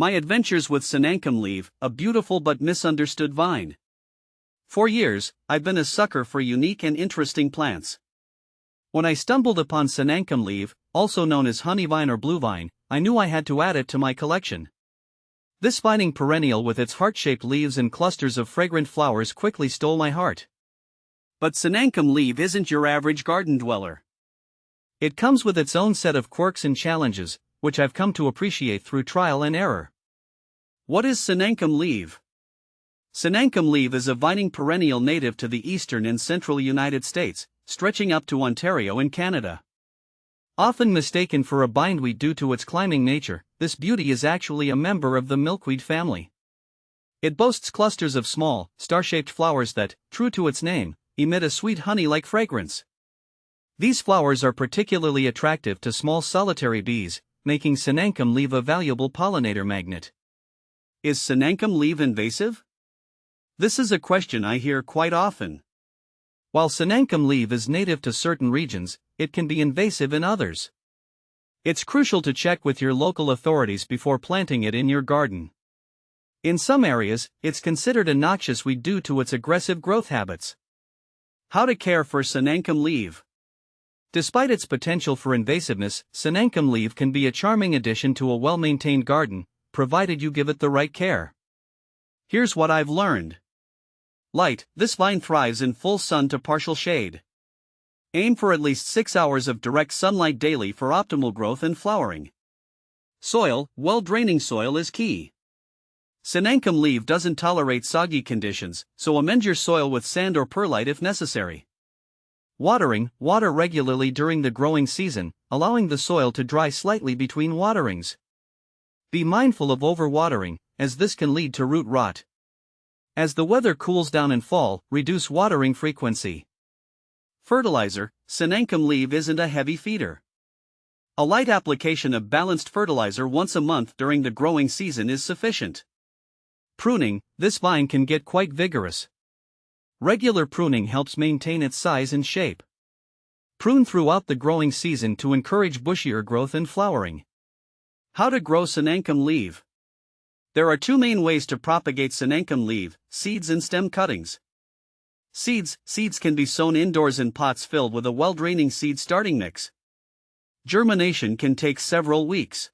My adventures with Cynanchum Laeve, a beautiful but misunderstood vine. For years, I've been a sucker for unique and interesting plants. When I stumbled upon Cynanchum Laeve, also known as honey vine or blue vine, I knew I had to add it to my collection. This vining perennial with its heart-shaped leaves and clusters of fragrant flowers quickly stole my heart. But Cynanchum Laeve isn't your average garden dweller. It comes with its own set of quirks and challenges, which I've come to appreciate through trial and error. What is Cynanchum Laeve? Cynanchum Laeve is a vining perennial native to the eastern and central United States, stretching up to Ontario in Canada. Often mistaken for a bindweed due to its climbing nature, this beauty is actually a member of the milkweed family. It boasts clusters of small, star-shaped flowers that, true to its name, emit a sweet honey-like fragrance. These flowers are particularly attractive to small solitary bees, making Cynanchum Laeve a valuable pollinator magnet. Is Cynanchum Laeve invasive? This is a question I hear quite often. While Cynanchum Laeve is native to certain regions, it can be invasive in others. It's crucial to check with your local authorities before planting it in your garden. In some areas, it's considered a noxious weed due to its aggressive growth habits. How to care for Cynanchum Laeve? Despite its potential for invasiveness, Cynanchum Laeve can be a charming addition to a well-maintained garden, provided you give it the right care. Here's what I've learned. Light: this vine thrives in full sun to partial shade. Aim for at least 6 hours of direct sunlight daily for optimal growth and flowering. Soil: well-draining soil is key. Cynanchum Laeve doesn't tolerate soggy conditions, so amend your soil with sand or perlite if necessary. Watering: water regularly during the growing season, allowing the soil to dry slightly between waterings. Be mindful of overwatering, as this can lead to root rot. As the weather cools down in fall, reduce watering frequency. Fertilizer: Cynanchum Laeve isn't a heavy feeder. A light application of balanced fertilizer once a month during the growing season is sufficient. Pruning: this vine can get quite vigorous. Regular pruning helps maintain its size and shape. Prune throughout the growing season to encourage bushier growth and flowering. How to grow Cynanchum Laeve? There are two main ways to propagate Cynanchum Laeve: seeds and stem cuttings. Seeds can be sown indoors in pots filled with a well-draining seed starting mix. Germination can take several weeks.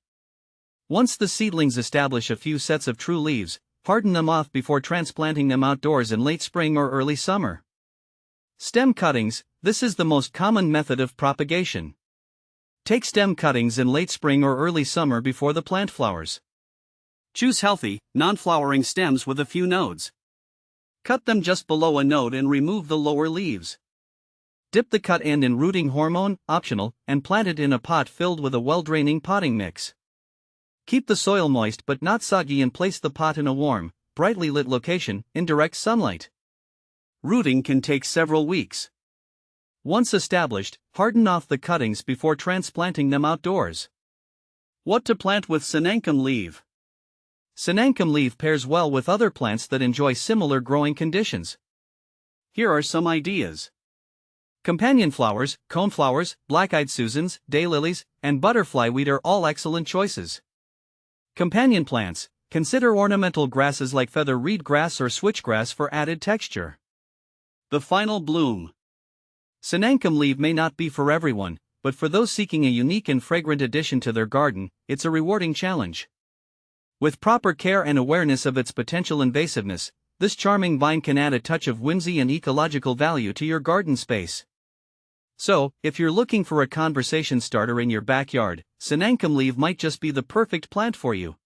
Once the seedlings establish a few sets of true leaves, harden them off before transplanting them outdoors in late spring or early summer. Stem cuttings: this is the most common method of propagation. Take stem cuttings in late spring or early summer before the plant flowers. Choose healthy, non-flowering stems with a few nodes. Cut them just below a node and remove the lower leaves. Dip the cut end in rooting hormone, optional, and plant it in a pot filled with a well-draining potting mix. Keep the soil moist but not soggy and place the pot in a warm, brightly lit location, in direct sunlight. Rooting can take several weeks. Once established, harden off the cuttings before transplanting them outdoors. What to plant with Cynanchum Laeve? Cynanchum Laeve pairs well with other plants that enjoy similar growing conditions. Here are some ideas. Companion flowers: coneflowers, black-eyed Susans, daylilies, and butterfly weed are all excellent choices. Companion plants: consider ornamental grasses like feather reed grass or switchgrass for added texture. The final bloom. Cynanchum Laeve may not be for everyone, but for those seeking a unique and fragrant addition to their garden, it's a rewarding challenge. With proper care and awareness of its potential invasiveness, this charming vine can add a touch of whimsy and ecological value to your garden space. So, if you're looking for a conversation starter in your backyard, Cynanchum Laeve might just be the perfect plant for you.